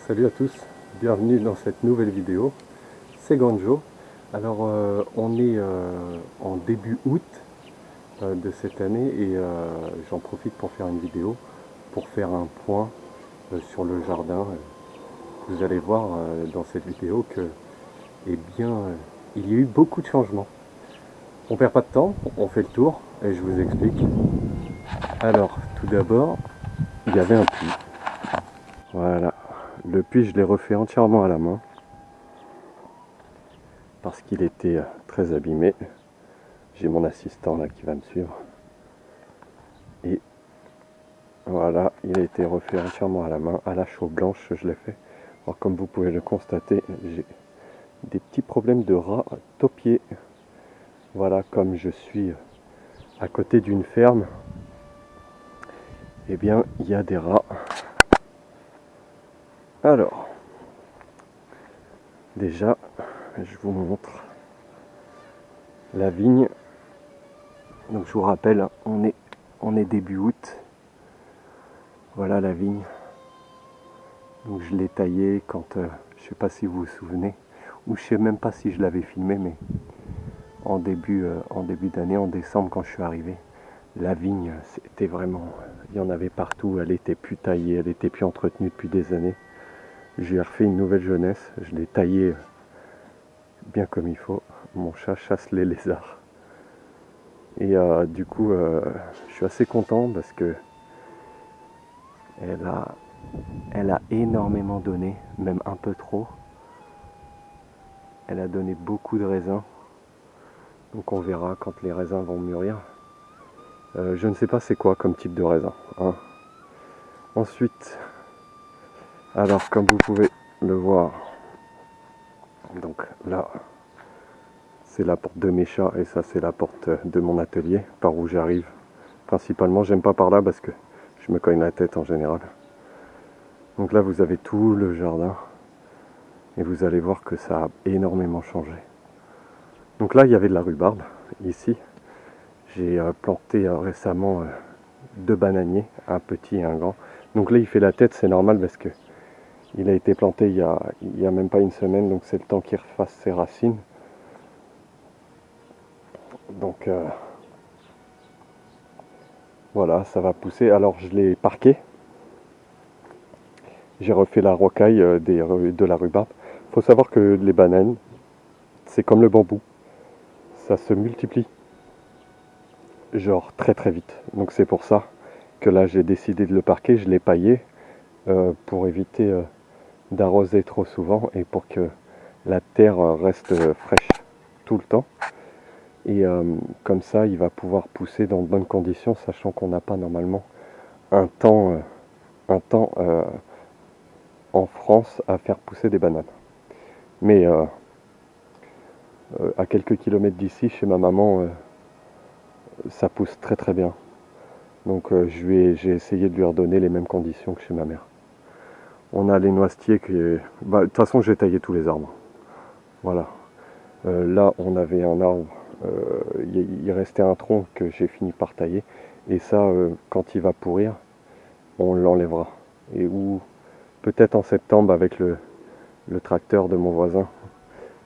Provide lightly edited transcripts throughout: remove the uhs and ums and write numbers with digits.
Salut à tous, bienvenue dans cette nouvelle vidéo. C'est Ganjo. Alors on est en début août de cette année et j'en profite pour faire une vidéo pour faire un point sur le jardin. Vous allez voir dans cette vidéo que eh bien, il y a eu beaucoup de changements. On perd pas de temps, on fait le tour et je vous explique. Alors tout d'abord, il y avait un puits. Voilà, le puits je l'ai refait entièrement à la main parce qu'il était très abîmé. J'ai mon assistant là qui va me suivre. Et voilà, il a été refait entièrement à la main, à la chaux blanche je l'ai fait. Alors comme vous pouvez le constater, j'ai des petits problèmes de rats taupiers. Voilà, comme je suis à côté d'une ferme, eh bien il y a des rats. Alors, déjà, je vous montre la vigne. Donc je vous rappelle, on est début août. Voilà la vigne. Donc je l'ai taillée quand, je sais pas si vous vous souvenez, ou je sais même pas si je l'avais filmé, mais en début d'année, en décembre quand je suis arrivé, la vigne, c'était vraiment, il y en avait partout, elle était plus taillée, elle était plus entretenue depuis des années. J'ai refait une nouvelle jeunesse, je l'ai taillée bien comme il faut. Mon chat chasse les lézards. Et du coup, je suis assez content parce que elle a énormément donné, même un peu trop. Elle a donné beaucoup de raisins. Donc on verra quand les raisins vont mûrir. Je ne sais pas c'est quoi comme type de raisin. Hein. Ensuite, alors comme vous pouvez le voir, donc là, c'est la porte de mes chats et ça c'est la porte de mon atelier, par où j'arrive. Principalement, j'aime pas par là parce que je me cogne la tête en général. Donc là vous avez tout le jardin et vous allez voir que ça a énormément changé. Donc là il y avait de la rhubarbe, ici. J'ai planté récemment 2 bananiers, un petit et un grand. Donc là il fait la tête, c'est normal parce que il a été planté il y a même pas une semaine, donc c'est le temps qu'il refasse ses racines. Donc voilà, ça va pousser. Alors je l'ai parqué. J'ai refait la rocaille de la rhubarbe. Il faut savoir que les bananes, c'est comme le bambou. Ça se multiplie. Genre très très vite. Donc c'est pour ça que là j'ai décidé de le parquer. Je l'ai paillé pour éviter d'arroser trop souvent et pour que la terre reste fraîche tout le temps. Et comme ça, il va pouvoir pousser dans de bonnes conditions, sachant qu'on n'a pas normalement un temps en France à faire pousser des bananes. Mais à quelques kilomètres d'ici, chez ma maman, ça pousse très très bien. Donc j'ai essayé de lui redonner les mêmes conditions que chez ma mère. On a les noisetiers qui... de toute façon, j'ai taillé tous les arbres. Voilà. Là, on avait un arbre, il restait un tronc que j'ai fini par tailler. Et ça, quand il va pourrir, on l'enlèvera. Et ou peut-être en septembre avec le tracteur de mon voisin.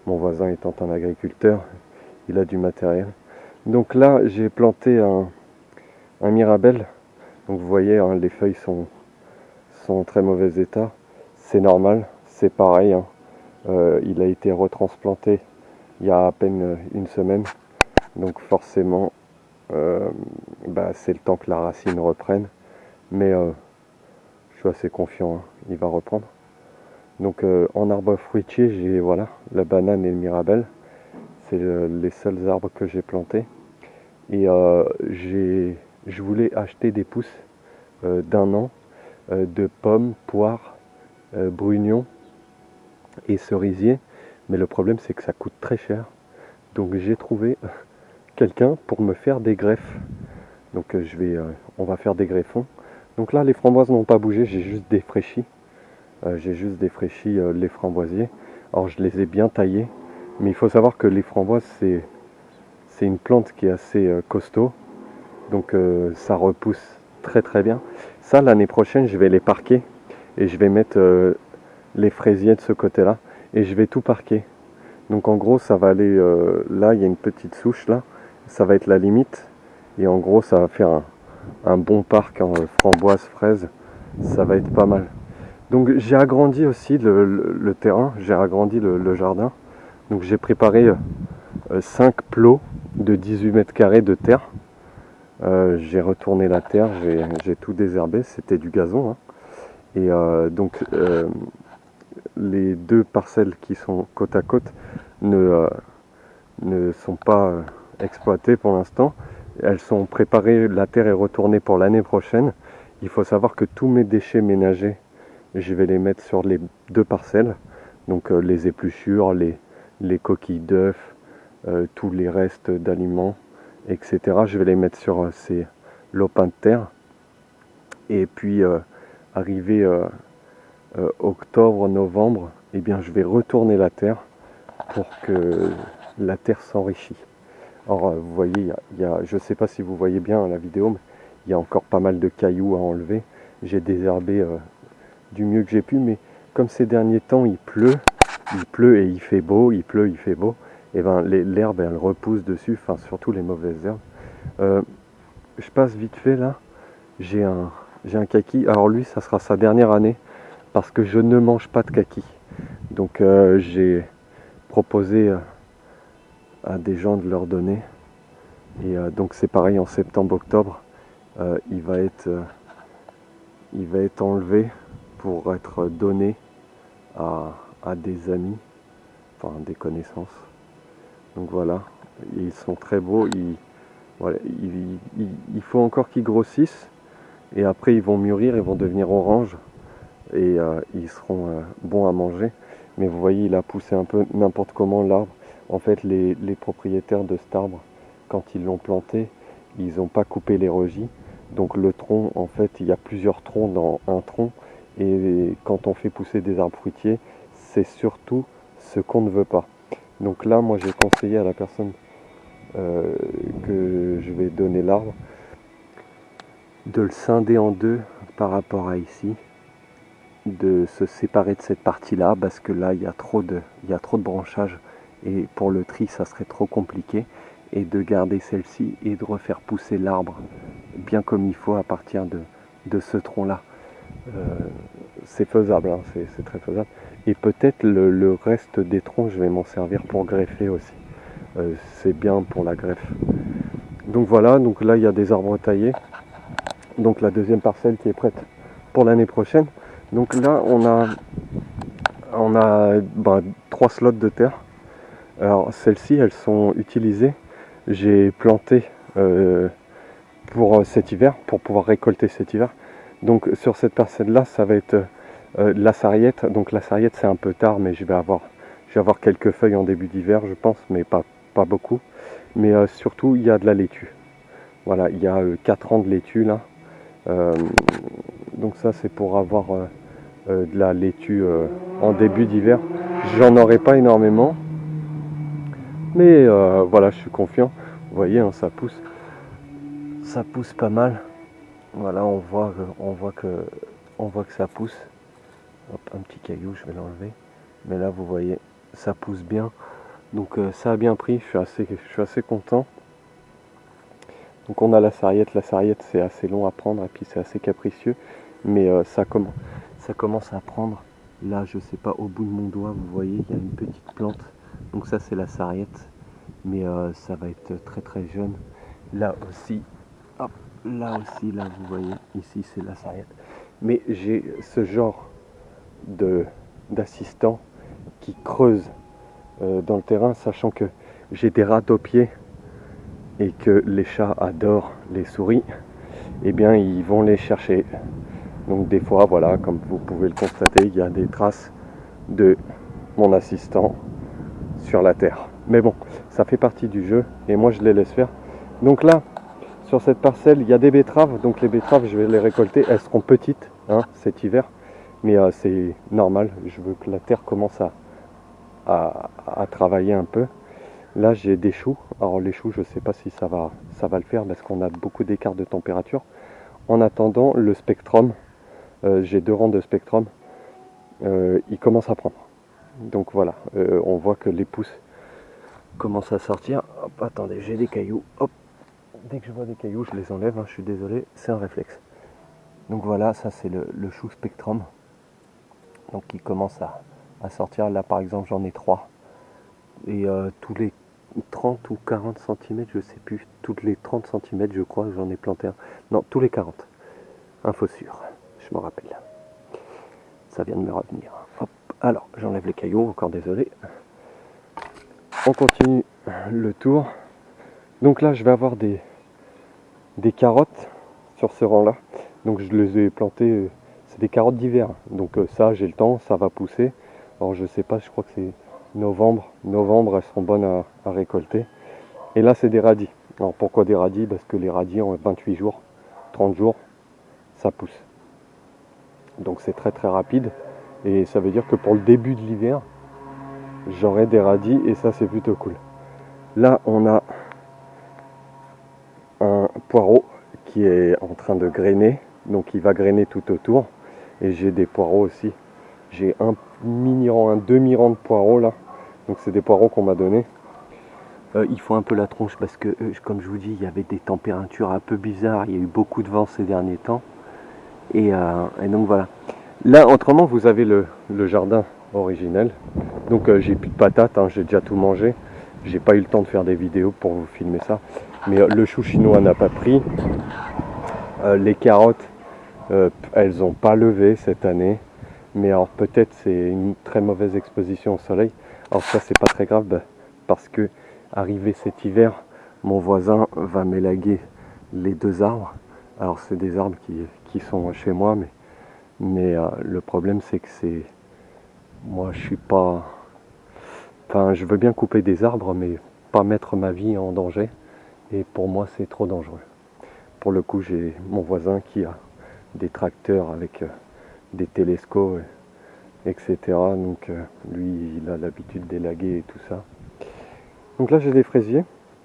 Mon voisin étant un agriculteur, il a du matériel. Donc là, j'ai planté un mirabelle. Donc vous voyez, hein, les feuilles sont en très mauvais état. C'est normal, c'est pareil. Hein. Il a été retransplanté il y a à peine une semaine. Donc forcément, c'est le temps que la racine reprenne. Mais je suis assez confiant, hein, il va reprendre. Donc en arbre fruitier, j'ai voilà, la banane et le mirabelle. C'est les seuls arbres que j'ai plantés. Et je voulais acheter des pousses d'un an de pommes, poires, brugnons et cerisiers. Mais le problème c'est que ça coûte très cher. Donc j'ai trouvé quelqu'un pour me faire des greffes. Donc on va faire des greffons. Donc là les framboises n'ont pas bougé, j'ai juste défraîchi. Les framboisiers. Alors je les ai bien taillés. Mais il faut savoir que les framboises c'est une plante qui est assez costaud. Donc ça repousse très très bien. Ça l'année prochaine je vais les parquer. Et je vais mettre les fraisiers de ce côté-là, et je vais tout parquer. Donc en gros, ça va aller, là, il y a une petite souche là, ça va être la limite, et en gros, ça va faire un bon parc en framboises, fraises, ça va être pas mal. Donc j'ai agrandi aussi le terrain, j'ai agrandi le jardin. Donc j'ai préparé 5 plots de 18 mètres carrés de terre. J'ai retourné la terre, j'ai tout désherbé, c'était du gazon, hein. Et donc les deux parcelles qui sont côte à côte ne sont pas exploitées pour l'instant. Elles sont préparées, la terre est retournée pour l'année prochaine. Il faut savoir que tous mes déchets ménagers, je vais les mettre sur les deux parcelles. Donc les épluchures, les coquilles d'œufs, tous les restes d'aliments, etc. Je vais les mettre sur ces lopins de terre. Et puis arrivé octobre, novembre, eh bien, je vais retourner la terre pour que la terre s'enrichisse. Alors vous voyez, je ne sais pas si vous voyez bien la vidéo, mais il y a encore pas mal de cailloux à enlever. J'ai désherbé du mieux que j'ai pu, mais comme ces derniers temps il pleut et il fait beau, il pleut, il fait beau, et ben l'herbe elle repousse dessus, enfin surtout les mauvaises herbes. Je passe vite fait là, j'ai un kaki, alors lui ça sera sa dernière année, parce que je ne mange pas de kaki. Donc j'ai proposé à des gens de leur donner. Et donc c'est pareil en septembre-octobre, il va être enlevé pour être donné à des amis, enfin des connaissances. Donc voilà, ils sont très beaux, voilà, il faut encore qu'ils grossissent et après ils vont mûrir, ils vont devenir orange et ils seront bons à manger. Mais vous voyez, il a poussé un peu n'importe comment l'arbre. En fait, les propriétaires de cet arbre, quand ils l'ont planté, ils n'ont pas coupé les rejis. Donc le tronc, en fait, il y a plusieurs troncs dans un tronc. Et quand on fait pousser des arbres fruitiers, c'est surtout ce qu'on ne veut pas. Donc là, moi, j'ai conseillé à la personne que je vais donner l'arbre de le scinder en deux par rapport à ici, de se séparer de cette partie-là parce que là, il y a trop de branchages et pour le tri, ça serait trop compliqué, et de garder celle-ci et de refaire pousser l'arbre bien comme il faut à partir de ce tronc-là. C'est faisable, hein, c'est très faisable. Et peut-être le reste des troncs, je vais m'en servir pour greffer aussi. C'est bien pour la greffe. Donc voilà, donc là il y a des arbres taillés. Donc la deuxième parcelle qui est prête pour l'année prochaine. Donc là on a 3 slots de terre. Alors celles-ci elles sont utilisées. J'ai planté pour cet hiver, pour pouvoir récolter cet hiver. Donc sur cette parcelle là ça va être la sarriette. Donc la sarriette c'est un peu tard, mais je vais avoir quelques feuilles en début d'hiver je pense, mais pas beaucoup. Mais surtout il y a de la laitue. Voilà, il y a 4 ans de laitue là. Donc ça c'est pour avoir de la laitue en début d'hiver. J'en aurai pas énormément, mais voilà, je suis confiant. Vous voyez, hein, ça pousse pas mal. Voilà, on voit que ça pousse. Hop, un petit caillou, je vais l'enlever. Mais là, vous voyez, ça pousse bien. Donc ça a bien pris. Je suis assez content. Donc on a la sarriette. La sarriette, c'est assez long à prendre et puis c'est assez capricieux. Mais ça commence à prendre. Là, je sais pas, au bout de mon doigt, vous voyez, il y a une petite plante. Donc ça, c'est la sarriette. Mais ça va être très très jeune. Là aussi, hop, là aussi, là, vous voyez, ici, c'est la sarriette. Mais j'ai ce genre d'assistant qui creuse dans le terrain, sachant que j'ai des rats aux pieds et que les chats adorent les souris, eh bien ils vont les chercher. Donc des fois, voilà, comme vous pouvez le constater, il y a des traces de mon assistant sur la terre. Mais bon, ça fait partie du jeu et moi je les laisse faire. Donc là, sur cette parcelle, il y a des betteraves. Donc les betteraves, je vais les récolter. Elles seront petites hein, cet hiver, mais c'est normal. Je veux que la terre commence à travailler un peu. Là, j'ai des choux. Alors les choux, je ne sais pas si ça va le faire parce qu'on a beaucoup d'écart de température. En attendant, le spectrum, j'ai 2 rangs de spectrum. il commence à prendre. Donc voilà, on voit que les pousses commencent à sortir. Hop, attendez, j'ai des cailloux. Hop, dès que je vois des cailloux, je les enlève, hein, je suis désolé, c'est un réflexe. Donc voilà, ça c'est le chou Spectrum. Donc il commence à sortir. Là par exemple, j'en ai 3. Et tous les 30 ou 40 cm, je sais plus, toutes les 30 cm, je crois, j'en ai planté un. Non, tous les 40. Info sûre, je me rappelle. Ça vient de me revenir. Hop. Alors, j'enlève les cailloux, encore désolé. On continue le tour. Donc là, je vais avoir des carottes sur ce rang-là. Donc je les ai plantées, c'est des carottes d'hiver. Donc ça, j'ai le temps, ça va pousser. Alors je sais pas, je crois que c'est novembre. Novembre, elles seront bonnes à récolter. Et là, c'est des radis. Alors pourquoi des radis? Parce que les radis, en 28 jours, 30 jours, ça pousse. Donc c'est très très rapide. Et ça veut dire que pour le début de l'hiver, j'aurai des radis et ça c'est plutôt cool. Là on a un poireau qui est en train de grainer, donc il va grainer tout autour. Et j'ai des poireaux aussi. J'ai un mini-rang, un demi-rang de poireaux là. Donc c'est des poireaux qu'on m'a donné. Il faut un peu la tronche parce que comme je vous dis, il y avait des températures un peu bizarres. Il y a eu beaucoup de vent ces derniers temps. Et donc voilà. Là, autrement, vous avez le jardin originel. Donc j'ai plus de patates, hein, j'ai déjà tout mangé. J'ai pas eu le temps de faire des vidéos pour vous filmer ça. Mais le chou chinois n'a pas pris. Les carottes, elles n'ont pas levé cette année. Mais alors peut-être c'est une très mauvaise exposition au soleil. Alors ça c'est pas très grave parce que arrivé cet hiver, mon voisin va m'élaguer les 2 arbres. Alors c'est des arbres qui sont chez moi, mais le problème c'est que moi je suis pas, enfin je veux bien couper des arbres mais pas mettre ma vie en danger et pour moi c'est trop dangereux. Pour le coup j'ai mon voisin qui a des tracteurs avec des télescopes etc. Donc lui il a l'habitude d'élaguer et tout ça. Donc là j'ai des fraisiers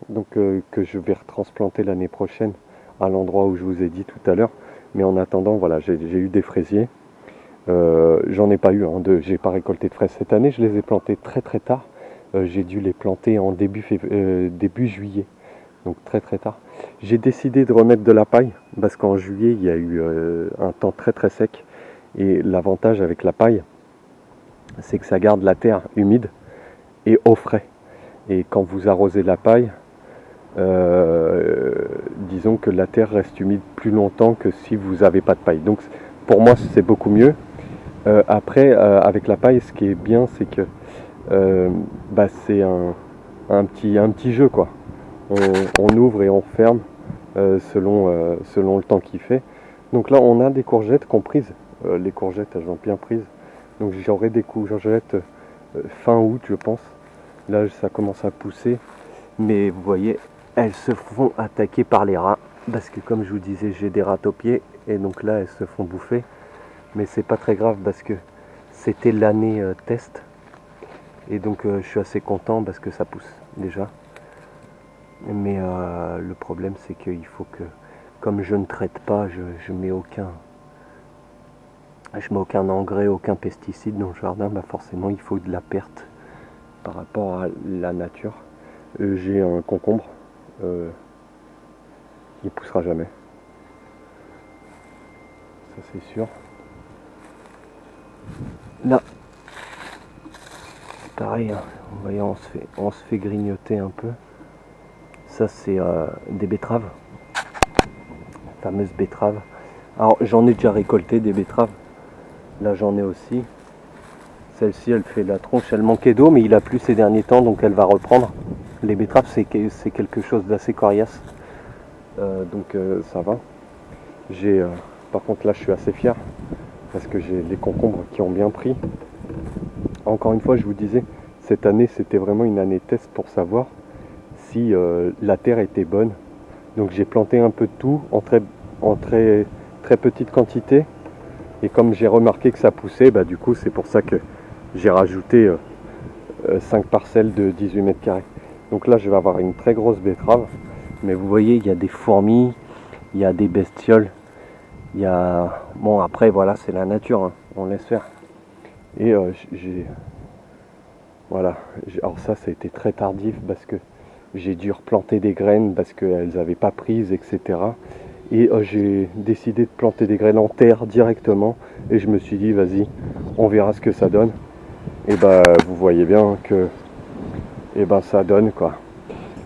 donc, que je vais retransplanter l'année prochaine à l'endroit où je vous ai dit tout à l'heure. Mais en attendant, voilà, j'ai eu des fraisiers. J'en ai pas eu, j'ai pas récolté de fraises cette année. Je les ai plantés très très tard. J'ai dû les planter en début juillet, donc très très tard. J'ai décidé de remettre de la paille parce qu'en juillet il y a eu un temps très très sec. Et l'avantage avec la paille, c'est que ça garde la terre humide et au frais. Et quand vous arrosez la paille, disons que la terre reste humide plus longtemps que si vous n'avez pas de paille. Donc pour moi c'est beaucoup mieux. Après avec la paille, ce qui est bien c'est que c'est un petit jeu quoi. On ouvre et on ferme selon le temps qu'il fait. Donc là on a des courgettes comprises. Les courgettes elles ont bien prises. Donc j'aurai des courgettes fin août je pense. Là ça commence à pousser. Mais vous voyez, elles se font attaquer par les rats. Parce que comme je vous disais, j'ai des rats aux pieds. Et donc là, elles se font bouffer. Mais c'est pas très grave parce que c'était l'année test. Et donc je suis assez content parce que ça pousse déjà. Mais le problème c'est qu'il faut que, comme je ne traite pas, je mets aucun engrais, aucun pesticide dans le jardin, forcément il faut de la perte par rapport à la nature. J'ai un concombre, il poussera jamais, ça c'est sûr. Là, pareil, hein, vous voyez, on se fait grignoter un peu. Ça c'est des betteraves, fameuses betteraves. Alors j'en ai déjà récolté des betteraves. Là j'en ai aussi. Celle-ci elle fait la tronche, elle manquait d'eau mais il a plu ces derniers temps donc elle va reprendre. Les betteraves c'est quelque chose d'assez coriace. Donc ça va. Par contre là je suis assez fier parce que j'ai les concombres qui ont bien pris. Encore une fois je vous disais, cette année c'était vraiment une année test pour savoir si la terre était bonne. Donc j'ai planté un peu de tout en très petite quantité. Et comme j'ai remarqué que ça poussait, du coup c'est pour ça que j'ai rajouté 5 parcelles de 18 mètres carrés. Donc là je vais avoir une très grosse betterave. Mais vous voyez il y a des fourmis, il y a des bestioles. Il y a... Bon après voilà c'est la nature, hein, on laisse faire. Et voilà, alors ça a été très tardif parce que j'ai dû replanter des graines parce qu'elles n'avaient pas prises, etc. Et j'ai décidé de planter des graines en terre directement. Et je me suis dit, vas-y, on verra ce que ça donne. Et bah, vous voyez bien que ça donne quoi.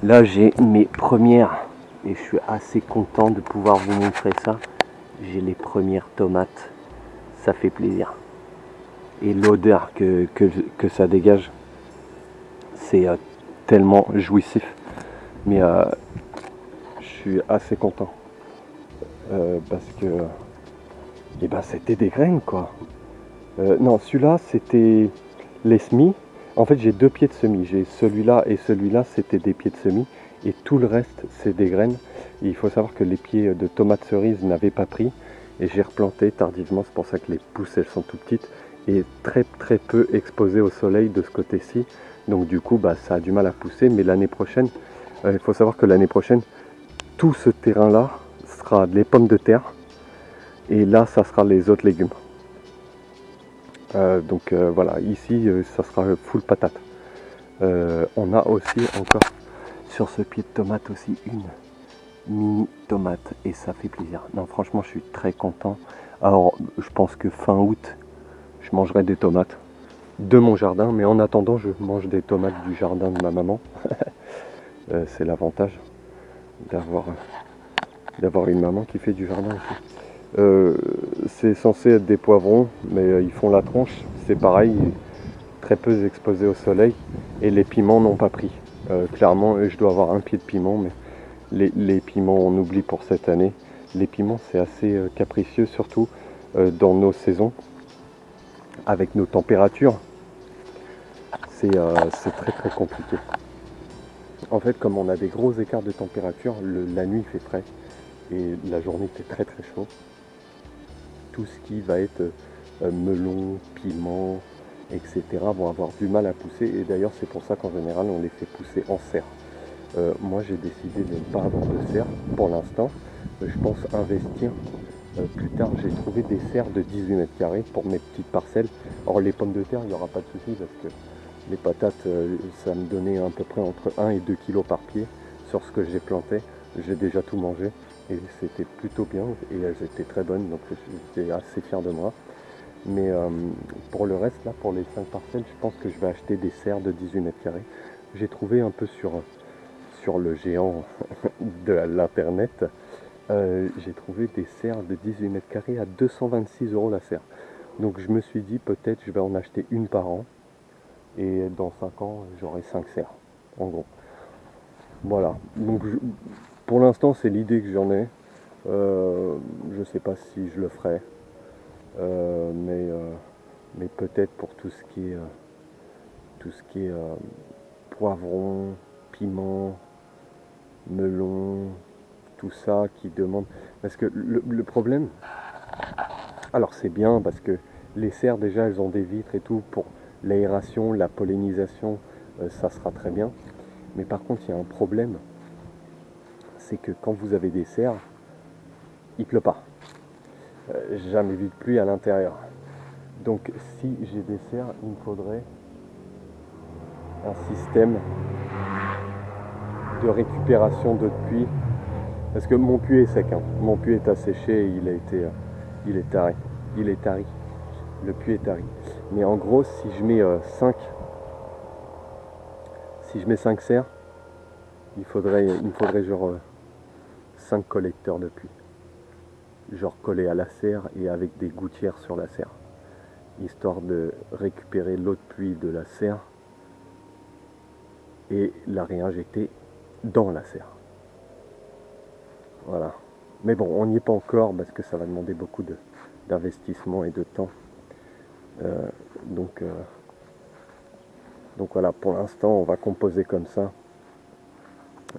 Là, j'ai mes premières, et je suis assez content de pouvoir vous montrer ça. J'ai les premières tomates, ça fait plaisir. Et l'odeur que ça dégage, c'est tellement jouissif. Mais je suis assez content parce que c'était des graines quoi. Non, celui-là c'était les semis. En fait, j'ai deux pieds de semis. J'ai celui-là et celui-là, c'était des pieds de semis. Et tout le reste, c'est des graines. Et il faut savoir que les pieds de tomates cerises n'avaient pas pris. Et j'ai replanté tardivement. C'est pour ça que les pousses, elles sont tout petites. Et très très peu exposées au soleil de ce côté-ci. Donc du coup, ça a du mal à pousser. Mais l'année prochaine, il faut savoir que l'année prochaine, tout ce terrain-là sera les pommes de terre. Et là, ça sera les autres légumes. Donc voilà, ici ça sera full patate. On a aussi encore sur ce pied de tomate aussi une mini tomate et ça fait plaisir. Non, franchement, je suis très content. Alors, je pense que fin août, je mangerai des tomates de mon jardin, mais en attendant, je mange des tomates du jardin de ma maman. C'est l'avantage d'avoir une maman qui fait du jardin aussi. C'est censé être des poivrons, mais ils font la tronche. C'est pareil, très peu exposés au soleil. Et les piments n'ont pas pris. Clairement, je dois avoir un pied de piment, mais les piments, on oublie pour cette année. Les piments, c'est assez capricieux, surtout dans nos saisons, avec nos températures. C'est très très compliqué. En fait, comme on a des gros écarts de température, la nuit fait frais et la journée fait très très chaud. Tout ce qui va être melon, piment, etc. vont avoir du mal à pousser. Et d'ailleurs, c'est pour ça qu'en général, on les fait pousser en serre. Moi, j'ai décidé de ne pas avoir de serre pour l'instant. Je pense investir plus tard. J'ai trouvé des serres de 18 mètres carrés pour mes petites parcelles. Or, les pommes de terre, il n'y aura pas de souci parce que les patates, ça me donnait à peu près entre 1 et 2 kilos par pied sur ce que j'ai planté. J'ai déjà tout mangé et c'était plutôt bien et elles étaient très bonnes, donc j'étais assez fier de moi. Mais pour le reste, là, pour les 5 parcelles, je pense que je vais acheter des serres de 18 mètres carrés. J'ai trouvé un peu sur le géant de l'internet, j'ai trouvé des serres de 18 mètres carrés à 226 € la serre. Donc je me suis dit peut-être je vais en acheter une par an et dans 5 ans j'aurai 5 serres en gros. Voilà, donc pour l'instant c'est l'idée que j'en ai. Je sais pas si je le ferai, mais peut-être pour tout ce qui est poivron, piment, melon, tout ça qui demande. Parce que le problème, alors c'est bien parce que les serres déjà elles ont des vitres et tout pour l'aération, la pollinisation, ça sera très bien. Mais par contre il y a un problème, c'est que quand vous avez des serres, il pleut pas. Jamais vu de pluie à l'intérieur. Donc si j'ai des serres, il me faudrait un système de récupération d'eau de pluie. Parce que mon puits est sec, hein. Mon puits est asséché, il est tari. Il est tari. Le puits est tari. Mais en gros, si je mets 5 serres, il me faudrait genre 5 collecteurs de pluie. Genre collés à la serre et avec des gouttières sur la serre. Histoire de récupérer l'eau de pluie de la serre et la réinjecter dans la serre. Voilà. Mais bon, on n'y est pas encore parce que ça va demander beaucoup d'investissement et de temps. Euh, donc, euh, donc voilà, pour l'instant, on va composer comme ça.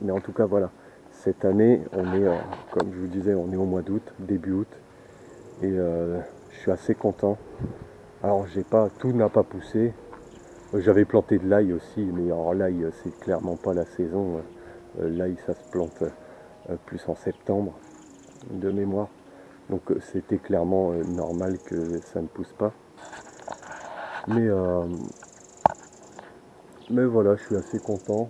Mais en tout cas, voilà. Cette année, on est, comme je vous disais, on est au mois d'août, début août. Et je suis assez content. Alors, tout n'a pas poussé. J'avais planté de l'ail aussi, mais alors l'ail, c'est clairement pas la saison. L'ail, ça se plante plus en septembre, de mémoire. Donc c'était clairement normal que ça ne pousse pas. Mais, euh, mais voilà, je suis assez content.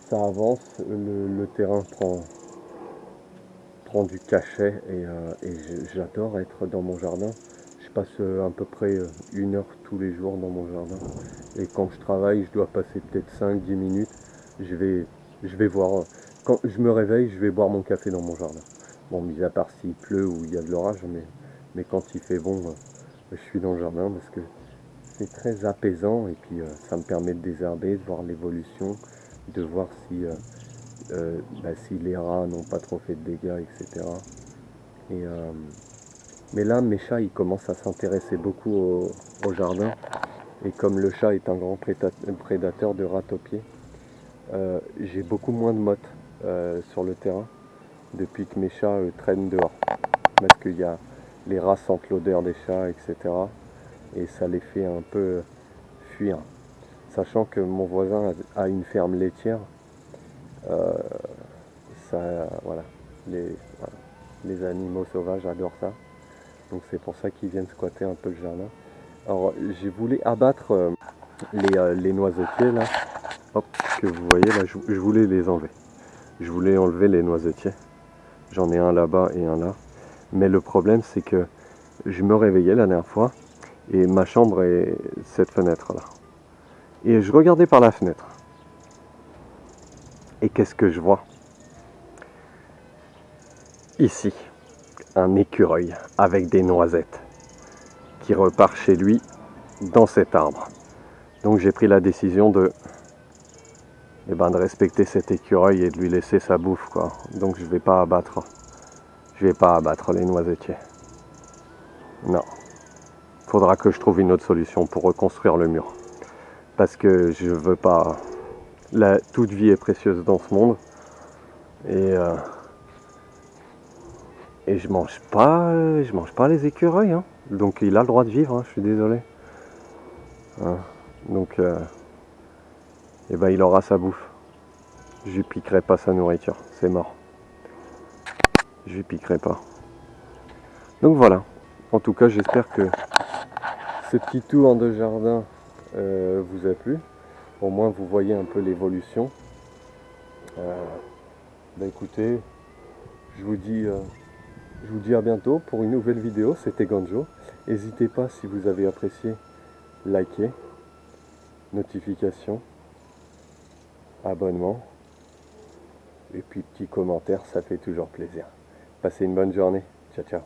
Ça avance, le terrain prend du cachet et j'adore être dans mon jardin. Je passe à peu près 1 heure tous les jours dans mon jardin. Et quand je travaille, je dois passer peut-être 5-10 minutes. Je vais, je vais voir. Quand je me réveille, je vais boire mon café dans mon jardin. Bon, mis à part s'il pleut ou il y a de l'orage, mais quand il fait bon, je suis dans le jardin parce que c'est très apaisant et puis ça me permet de désherber, de voir l'évolution, de voir si les rats n'ont pas trop fait de dégâts, etc. Et, mais là, mes chats, ils commencent à s'intéresser beaucoup au jardin. Et comme le chat est un grand prédateur de rats-taupiers, j'ai beaucoup moins de mottes sur le terrain depuis que mes chats traînent dehors. Parce que les rats sentent l'odeur des chats, etc. Et ça les fait un peu fuir. Sachant que mon voisin a une ferme laitière, euh, voilà, voilà, les animaux sauvages adorent ça. Donc c'est pour ça qu'ils viennent squatter un peu le jardin. Alors j'ai voulu abattre les noisetiers là, hop, que vous voyez là, je voulais les enlever. Je voulais enlever les noisetiers. J'en ai un là-bas et un là. Mais le problème c'est que je me réveillais la dernière fois et ma chambre est cette fenêtre là. Et je regardais par la fenêtre. Et qu'est-ce que je vois? Ici, un écureuil avec des noisettes qui repart chez lui dans cet arbre. Donc j'ai pris la décision de respecter cet écureuil et de lui laisser sa bouffe quoi. Donc je vais pas abattre les noisetiers. Non. Faudra que je trouve une autre solution pour reconstruire le mur. Parce que je veux pas. Toute vie est précieuse dans ce monde. Et, euh, et je mange pas les écureuils. Hein. Donc il a le droit de vivre, hein, je suis désolé. Hein. Donc il aura sa bouffe. Je lui piquerai pas sa nourriture. C'est mort. Je lui piquerai pas. Donc voilà. En tout cas, j'espère que ce petit tour de jardin vous a plu. Au moins, vous voyez un peu l'évolution. Écoutez, je vous dis à bientôt pour une nouvelle vidéo. C'était Ganjo. N'hésitez pas si vous avez apprécié, liker, notification, abonnement et puis petit commentaire, ça fait toujours plaisir. Passez une bonne journée. Ciao ciao.